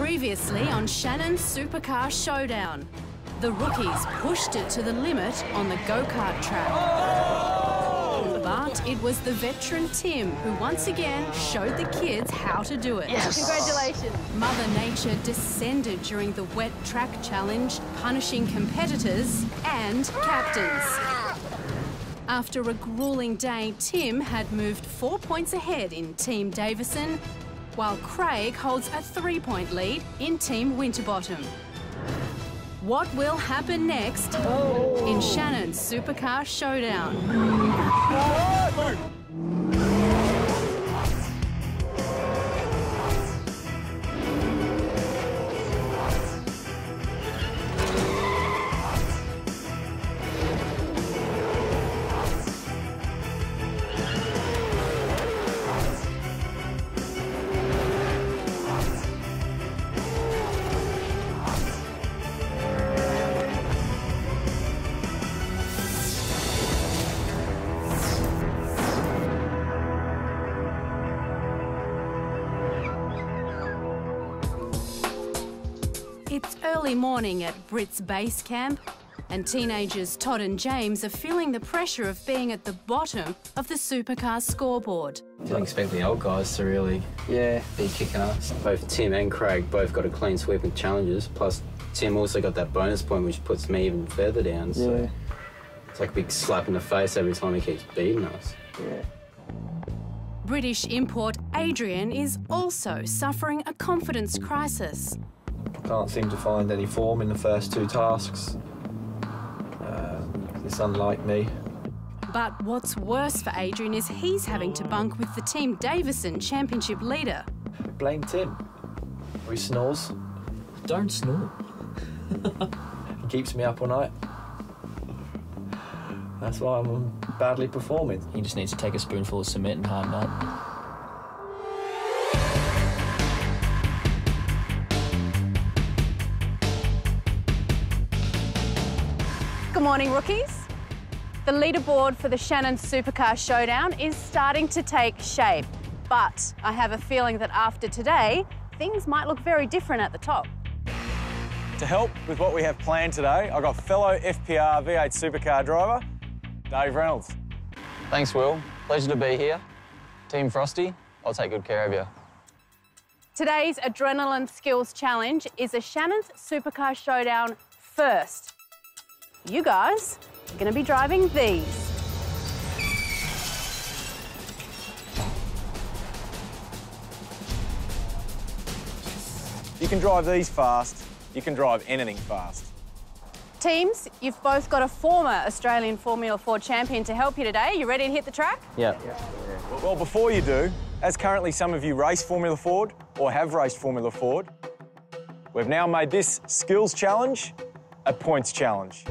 Previously on Shannons Supercar Showdown, the rookies pushed it to the limit on the go-kart track. But it was the veteran Tim who once again showed the kids how to do it. Yes. Congratulations. Mother Nature descended during the wet track challenge, punishing competitors and captains. After a gruelling day, Tim had moved 4 points ahead in Team Davison, while Craig holds a 3-point lead in Team Winterbottom. What will happen next in Shannons Supercar Showdown? It's early morning at Brit's base camp, and teenagers Todd and James are feeling the pressure of being at the bottom of the supercar scoreboard. Didn't expect the old guys to really be kicking us. Both Tim and Craig both got a clean sweep in challenges, plus Tim also got that bonus point which puts me even further down. So it's like a big slap in the face every time he keeps beating us. British import Adrian is also suffering a confidence crisis. Can't seem to find any form in the first two tasks. It's unlike me. But what's worse for Adrian is he's having to bunk with the Team Davison Championship leader. Blame Tim. He snores. Don't snore. He keeps me up all night. That's why I'm badly performing. He just needs to take a spoonful of cement and harden up. Good morning, rookies. The leaderboard for the Shannons Supercar Showdown is starting to take shape, but I have a feeling that after today, things might look very different at the top. To help with what we have planned today, I've got fellow FPR V8 supercar driver, Dave Reynolds. Thanks, Will. Pleasure to be here. Team Frosty, I'll take good care of you. Today's Adrenaline Skills Challenge is a Shannons Supercar Showdown first. You guys are going to be driving these. You can drive these fast, you can drive anything fast. Teams, you've both got a former Australian Formula Ford champion to help you today. You ready to hit the track? Yeah. Well, before you do, as currently some of you race Formula Ford or have raced Formula Ford, we've now made this skills challenge a points challenge.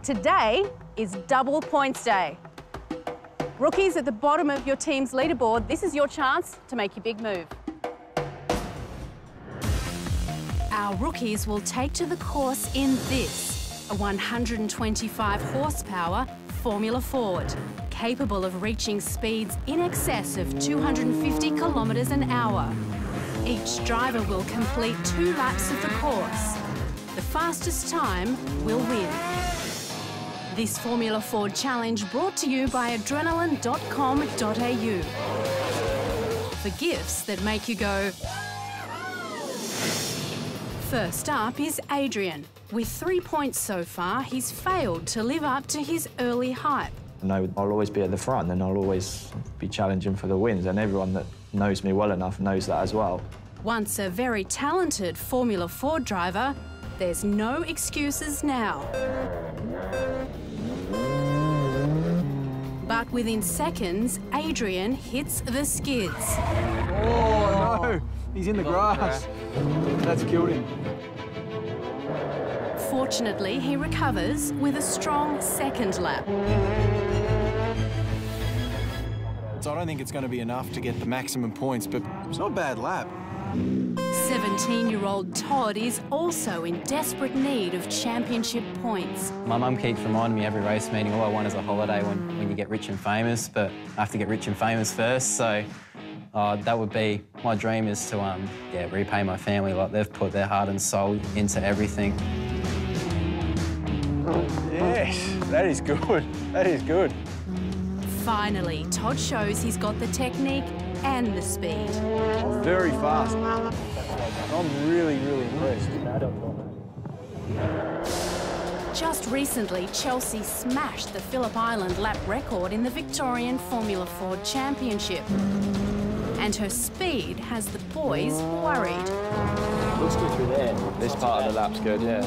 Today is double points day. Rookies at the bottom of your team's leaderboard, this is your chance to make your big move. Our rookies will take to the course in this, a 125 horsepower Formula Ford, capable of reaching speeds in excess of 250 kilometres an hour. Each driver will complete 2 laps of the course. The fastest time will win. This Formula Ford Challenge brought to you by adrenaline.com.au. For gifts that make you go. First up is Adrian. With 3 points so far, he's failed to live up to his early hype. I know I'll always be at the front and I'll always be challenging for the wins, and everyone that knows me well enough knows that as well. Once a very talented Formula Ford driver, there's no excuses now. But within seconds, Adrian hits the skids. Oh, no! He's in the grass. That's killed him. Fortunately, he recovers with a strong second lap. So I don't think it's going to be enough to get the maximum points, but it's not a bad lap. 17-year-old Todd is also in desperate need of championship points. My mum keeps reminding me every race meeting, all I want is a holiday when you get rich and famous, but I have to get rich and famous first, so That would be my dream, is to repay my family. Like, they've put their heart and soul into everything. Yes, that is good. That is good. Finally, Todd shows he's got the technique and the speed. Very fast. I'm really, really impressed. Just recently, Chelsea smashed the Phillip Island lap record in the Victorian Formula Ford Championship. And her speed has the boys worried. Looks good through there. This part of the lap's good, yeah.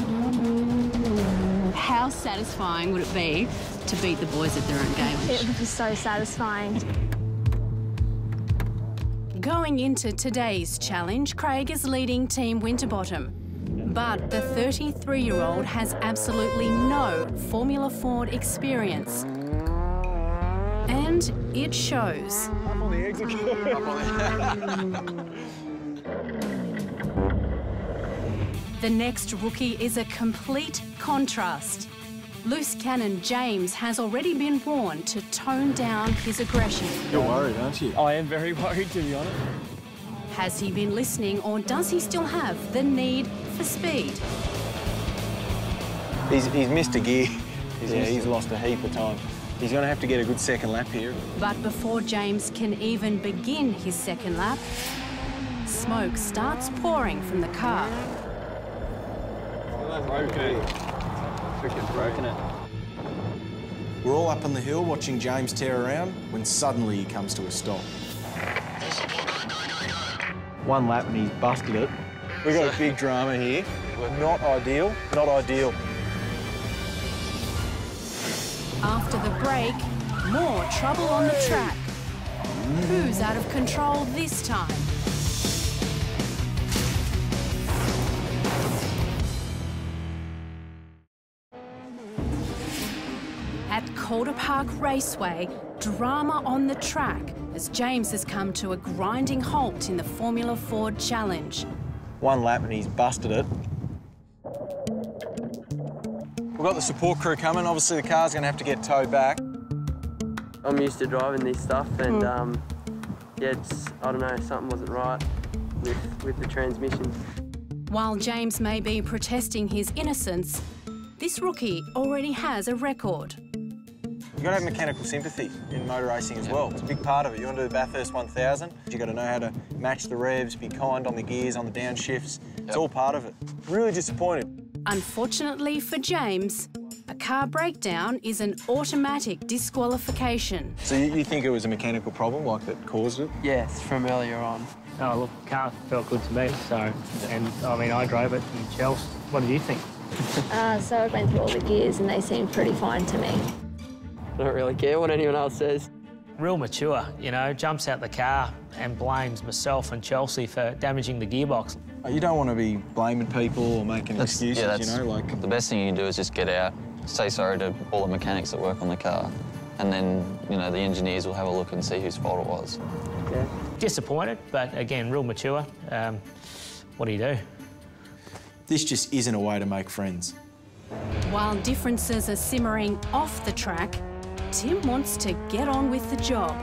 How satisfying would it be to beat the boys at their own game? It would be so satisfying. Going into today's challenge, Craig is leading Team Winterbottom. But the 33-year-old has absolutely no Formula Ford experience. And it shows. Up on the exit. The next rookie is a complete contrast. Loose cannon James has already been warned to tone down his aggression. You're worried, aren't you? I am very worried, to be honest. Has he been listening, or does he still have the need for speed? He's missed a gear. He's lost a heap of time. He's going to have to get a good second lap here. But before James can even begin his second lap, smoke starts pouring from the car. Broken it. We're all up on the hill watching James tear around when suddenly he comes to a stop. One lap and he's busted it. We've got a big drama here. Not ideal, not ideal. After the break, more trouble on the track. Who's out of control this time? At Calder Park Raceway, drama on the track as James has come to a grinding halt in the Formula Ford Challenge. One lap and he's busted it. We've got the support crew coming. Obviously, the car's going to have to get towed back. I'm used to driving this stuff, and yeah, I don't know, something wasn't right with the transmission. While James may be protesting his innocence, this rookie already has a record. You've got to have mechanical sympathy in motor racing as well. It's a big part of it. You want to do the Bathurst 1000, you've got to know how to match the revs, be kind on the gears, on the downshifts. It's all part of it. Really disappointed. Unfortunately for James, a car breakdown is an automatic disqualification. So you think it was a mechanical problem, like, that caused it? Yes, from earlier on. Oh, look, the car felt good to me, so... And, I mean, I drove it in Chelsea. What did you think? So I went through all the gears and they seemed pretty fine to me. I don't really care what anyone else says. Real mature, you know, jumps out the car and blames myself and Chelsea for damaging the gearbox. You don't want to be blaming people or making excuses, you know, like... The best thing you can do is just get out, say sorry to all the mechanics that work on the car, and then, you know, the engineers will have a look and see whose fault it was. Yeah. Disappointed, but again, real mature. What do you do? This just isn't a way to make friends. While differences are simmering off the track, Tim wants to get on with the job.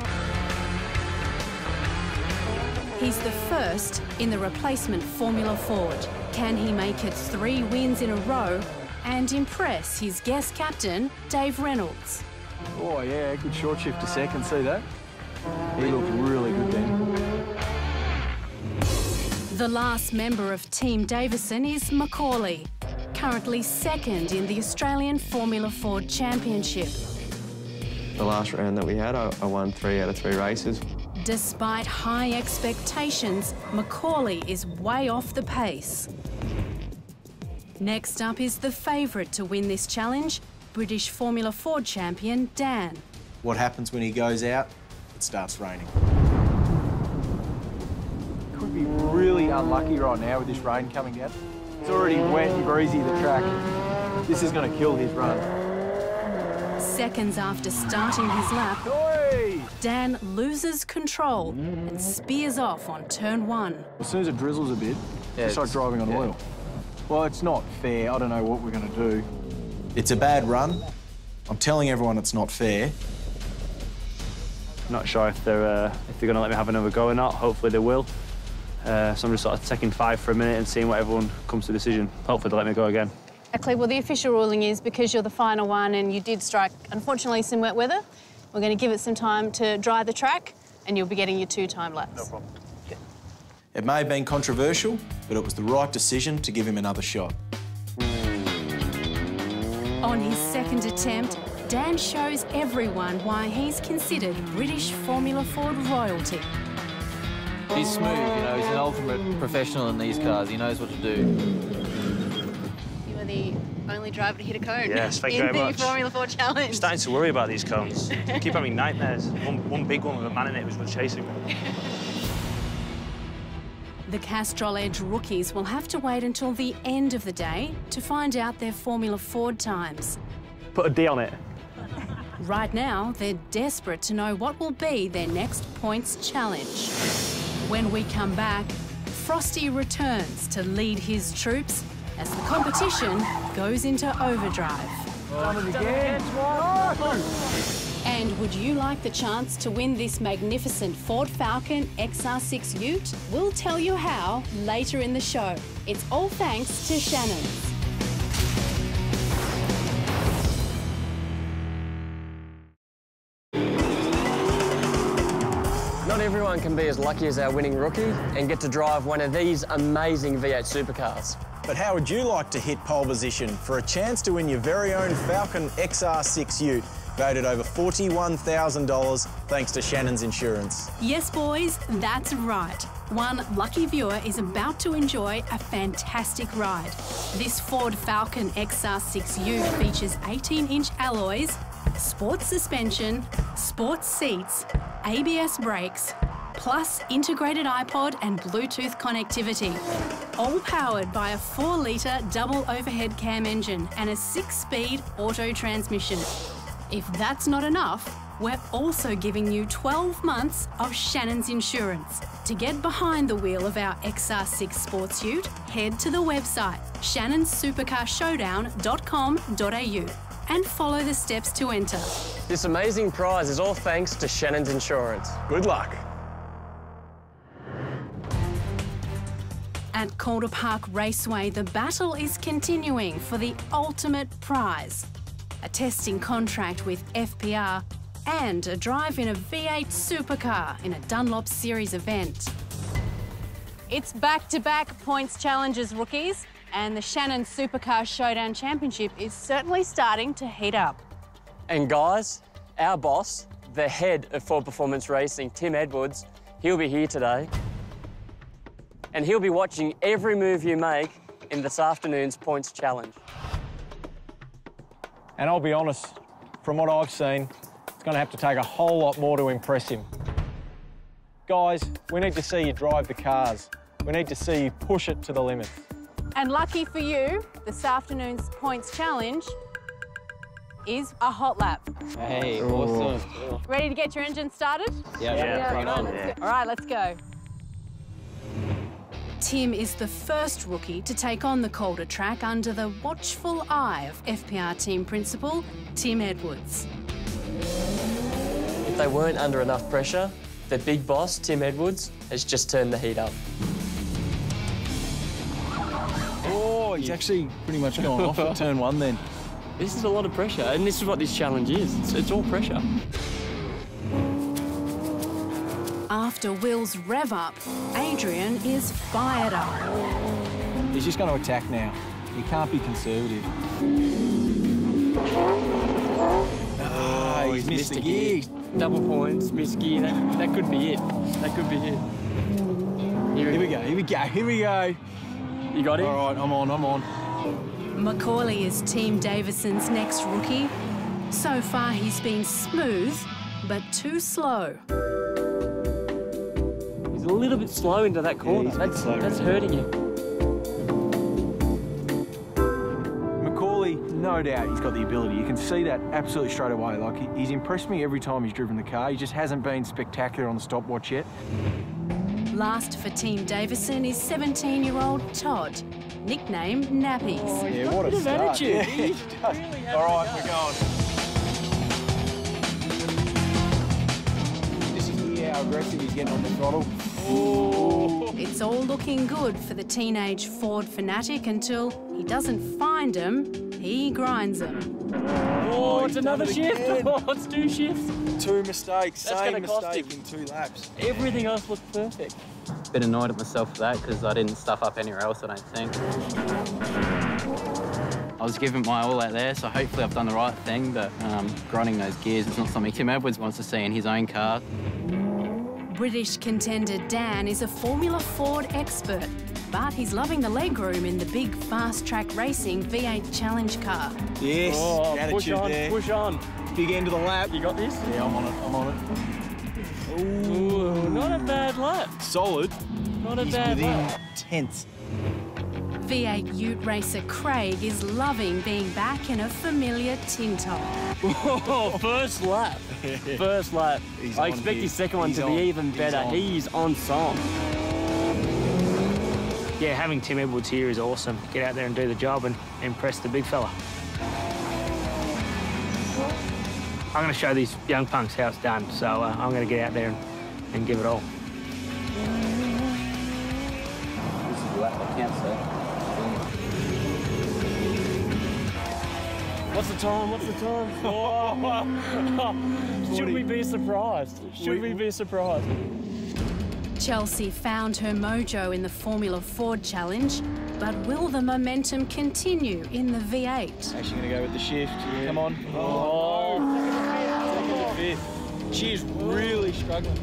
He's the first in the replacement Formula Ford. Can he make it 3 wins in a row and impress his guest captain, Dave Reynolds? Oh, yeah, good short shift to second, see that? He looked really good then. The last member of Team Davison is Macaulay, currently second in the Australian Formula Ford Championship. The last round that we had, I won 3 out of 3 races. Despite high expectations, Macaulay is way off the pace. Next up is the favourite to win this challenge, British Formula Ford champion Dan. What happens when he goes out? It starts raining. Could be really unlucky right now with this rain coming down. It's already wet and breezy, the track. This is going to kill his run. Seconds after starting his lap, Oi! Dan loses control and spears off on turn 1. As soon as it drizzles a bit, it's like driving on oil. Well, it's not fair. I don't know what we're going to do. It's a bad run. I'm telling everyone it's not fair. Not sure if they're going to let me have another go or not. Hopefully they will. So I'm just sort of taking 5 for a minute and seeing what everyone comes to a decision. Hopefully they'll let me go again. Exactly. Well, the official ruling is because you're the final one and you did strike, unfortunately, some wet weather, we're going to give it some time to dry the track and you'll be getting your 2 time laps. No problem. It may have been controversial, but it was the right decision to give him another shot. On his second attempt, Dan shows everyone why he's considered British Formula Ford royalty. He's smooth, you know, he's an ultimate professional in these cars. He knows what to do. You are the only driver to hit a cone Yes, thank you very much. in the Formula Ford Challenge. I'm starting to worry about these cones. They keep having nightmares. One big one with a man in it was chasing me. The Castrol Edge rookies will have to wait until the end of the day to find out their Formula Ford times. Put a D on it. Right now, they're desperate to know what will be their next points challenge. When we come back, Frosty returns to lead his troops as the competition goes into overdrive. And would you like the chance to win this magnificent Ford Falcon XR6 Ute? We'll tell you how later in the show. It's all thanks to Shannons. Not everyone can be as lucky as our winning rookie and get to drive one of these amazing V8 supercars. But how would you like to hit pole position for a chance to win your very own Falcon XR6 Ute, voted over $41,000 thanks to Shannons Insurance? Yes, boys, that's right. One lucky viewer is about to enjoy a fantastic ride. This Ford Falcon XR6 Ute features 18-inch alloys, sports suspension, sports seats, ABS brakes, plus integrated iPod and Bluetooth connectivity. All powered by a 4-litre double overhead cam engine and a 6-speed auto transmission. If that's not enough, we're also giving you 12 months of Shannons Insurance. To get behind the wheel of our XR6 Sports Ute, head to the website shannonsupercarshowdown.com.au and follow the steps to enter. This amazing prize is all thanks to Shannons Insurance. Good luck. At Calder Park Raceway, the battle is continuing for the ultimate prize. A testing contract with FPR and a drive in a V8 supercar in a Dunlop Series event. It's back-to-back points challenges, rookies, and the Shannons Supercar Showdown Championship is certainly starting to heat up. And guys, our boss, the head of Ford Performance Racing, Tim Edwards, he'll be here today. And he'll be watching every move you make in this afternoon's points challenge. And I'll be honest, from what I've seen, it's going to have to take a whole lot more to impress him. Guys, we need to see you drive the cars. We need to see you push it to the limit. And lucky for you, this afternoon's points challenge is a hot lap. Hey, awesome. Ready to get your engine started? Yeah. Right on. All right, let's go. Tim is the first rookie to take on the Calder track under the watchful eye of FPR team principal, Tim Edwards. If they weren't under enough pressure, the big boss, Tim Edwards, has just turned the heat up. Oh, he's actually pretty much gone off at turn 1 then. This is a lot of pressure, and this is what this challenge is. It's all pressure. After Will's rev up, Adrian is fired up. He's just going to attack now. He can't be conservative. Oh, he's missed the gear. Double points, missed gear. That could be it. That could be it. Here we go. You got it? All right, I'm on. Macaulay is Team Davison's next rookie. So far, he's been smooth, but too slow. He's a little bit slow into that corner. That's hurting him. Macaulay, no doubt he's got the ability. You can see that absolutely straight away. Like, he's impressed me every time he's driven the car. He just hasn't been spectacular on the stopwatch yet. Last for Team Davison is 17-year-old Todd, nicknamed Nappies. Oh, yeah, what a start. Attitude. Yeah, he does. All right, we're going. aggressive. He's getting on the throttle. It's all looking good for the teenage Ford fanatic until he doesn't find them, he grinds them. Oh, it's another shift. Oh, it's 2 shifts. 2 mistakes, That's same gonna cost mistake him. in 2 laps. Everything else looked perfect. A bit annoyed at myself for that because I didn't stuff up anywhere else, I don't think. I was giving my all out there, so hopefully I've done the right thing, but grinding those gears is not something Tim Edwards wants to see in his own car. British contender Dan is a Formula Ford expert, but he's loving the legroom in the big fast-track racing V8 Challenge car. Yes, Oh, the push attitude on, there. push on. Big end of the lap. You got this? Yeah, I'm on it, I'm on it. Ooh, not a bad lap. Solid. Not a He's bad within lap. tenths. V8 Ute racer Craig is loving being back in a familiar tin top. Oh, first lap. First lap. He's I on expect here. his second one He's to on. be even He's better. on. He's on song. Yeah, having Tim Edwards here is awesome. Get out there and do the job and impress the big fella. I'm going to show these young punks how it's done, so I'm going to get out there and give it all. This is the lap that counts, though. What's the time? What's the time? Oh. Should we be surprised? Should we be surprised? Chelsea found her mojo in the Formula Ford Challenge, but will the momentum continue in the V8? Actually going to go with the shift. Yeah. Come on. Oh, Second to fifth. She's really struggling.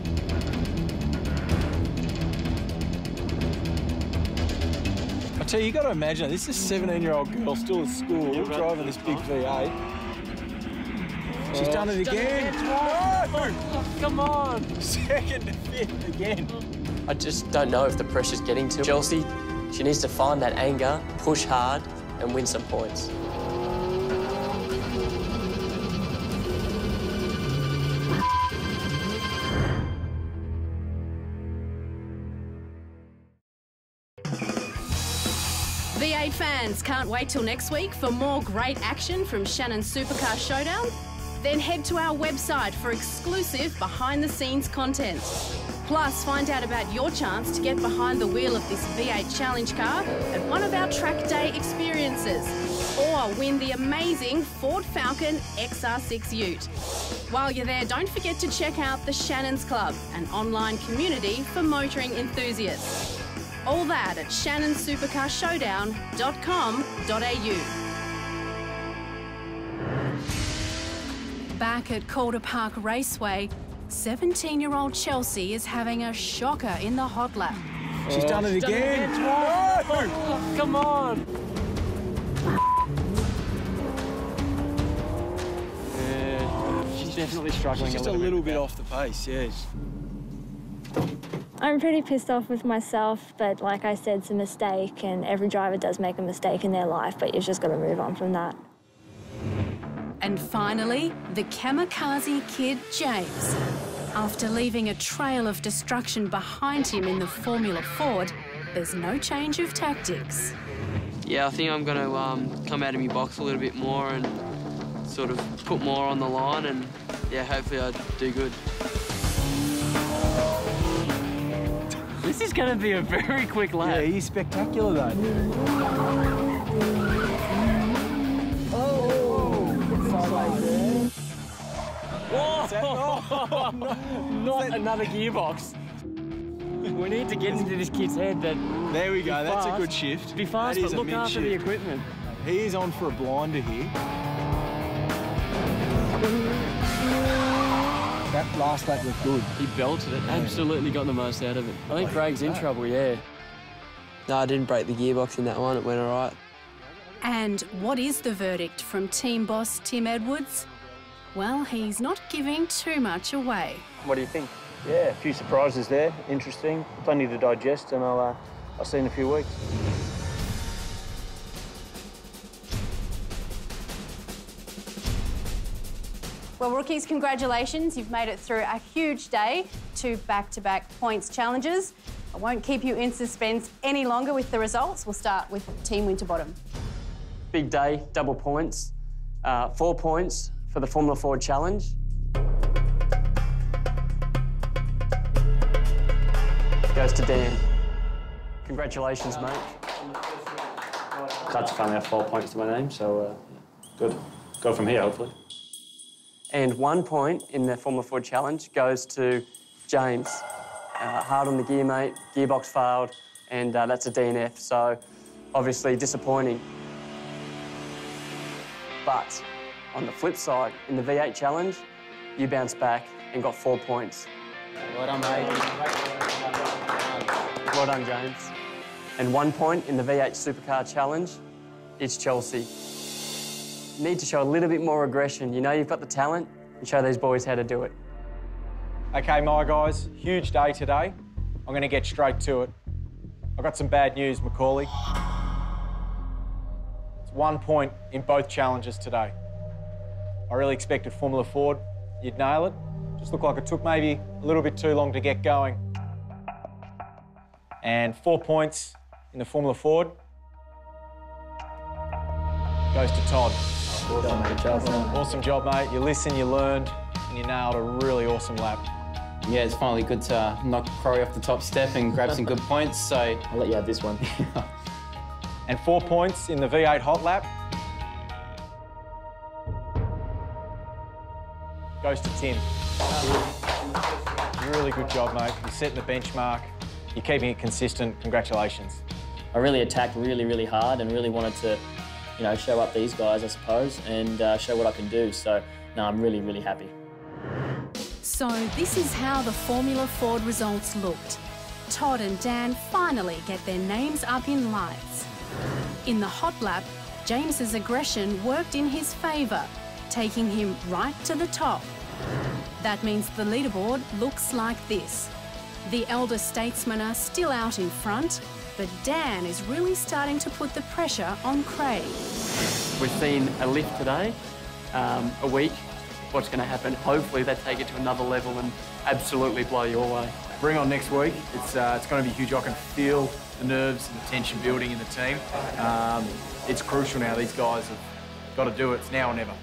I tell you, you got to imagine, this is a 17-year-old girl still at school driving this big V8. She's done it again. No! Come on. Second to fifth again. I just don't know if the pressure's getting to Chelsea. She needs to find that anger, push hard, and win some points. V8 fans can't wait till next week for more great action from Shannons Supercar Showdown? Then head to our website for exclusive behind-the-scenes content. Plus, find out about your chance to get behind the wheel of this V8 Challenge car at one of our track day experiences. Or win the amazing Ford Falcon XR6 Ute. While you're there, don't forget to check out the Shannons Club, an online community for motoring enthusiasts. All that at shannonsupercarshowdown.com.au. Back at Calder Park Raceway, 17-year-old Chelsea is having a shocker in the hot lap. She's done it again. No! Come on. Yeah, she's definitely struggling She's just a little bit off the pace, yes. I'm pretty pissed off with myself, but like I said, it's a mistake, and every driver does make a mistake in their life, but you've just got to move on from that. And finally, the kamikaze kid, James. After leaving a trail of destruction behind him in the Formula Ford, there's no change of tactics. Yeah, I think I'm going to come out of my box a little bit more and sort of put more on the line, and yeah, hopefully I do good. This is going to be a very quick lap. Yeah, he's spectacular though. Whoa! Not another gearbox. We need to get into this kid's head that... There we go, that's a good shift. Be fast, but look after the equipment. He is on for a blinder here. That last lap looked good. He belted it, absolutely got the most out of it. I think Craig's in trouble, yeah. No, I didn't break the gearbox in that one, it went all right. And what is the verdict from team boss Tim Edwards? Well, he's not giving too much away. What do you think? Yeah, a few surprises there, interesting, plenty to digest, and I'll see you in a few weeks. Well, rookies, congratulations. You've made it through a huge day, 2 back-to-back points challenges. I won't keep you in suspense any longer with the results. We'll start with Team Winterbottom. Big day, double points. 4 points for the Formula Ford Challenge. goes to Dan. Congratulations, mate. Glad to finally have 4 points to my name, so good. Go from here, hopefully. And 1 point in the Formula Ford Challenge goes to James. Hard on the gear, mate. Gearbox failed, and that's a DNF, so obviously disappointing. But on the flip side, in the V8 Challenge, you bounced back and got 4 points. Well done, mate. Well done, James. And 1 point in the V8 Supercar Challenge, it's Chelsea. You need to show a little bit more aggression. You know you've got the talent, and show these boys how to do it. Okay, my guys, huge day today. I'm going to get straight to it. I've got some bad news, Macaulay. It's 1 point in both challenges today. I really expected Formula Ford, you'd nail it. Just looked like it took maybe a little bit too long to get going. And 4 points in the Formula Ford goes to Todd. Awesome job, mate. You listened, you learned, and you nailed a really awesome lap. Yeah, it's finally good to knock Corey off the top step and grab some good points, so... I'll let you have this one. And 4 points in the V8 hot lap goes to Tim. Really good job, mate. You're setting the benchmark. You're keeping it consistent. Congratulations. I really attacked really hard and really wanted to, you know, show up these guys, I suppose, and show what I can do. So, no, I'm really happy. So this is how the Formula Ford results looked. Todd and Dan finally get their names up in lights. In the hot lap, James's aggression worked in his favour, taking him right to the top. That means the leaderboard looks like this. The elder statesmen are still out in front, but Dan is really starting to put the pressure on Craig. We've seen a lift today, a week. What's going to happen? Hopefully they take it to another level and absolutely blow your way. Bring on next week. It's going to be huge. I can feel the nerves and the tension building in the team. It's crucial now. These guys have got to do it. It's now or never.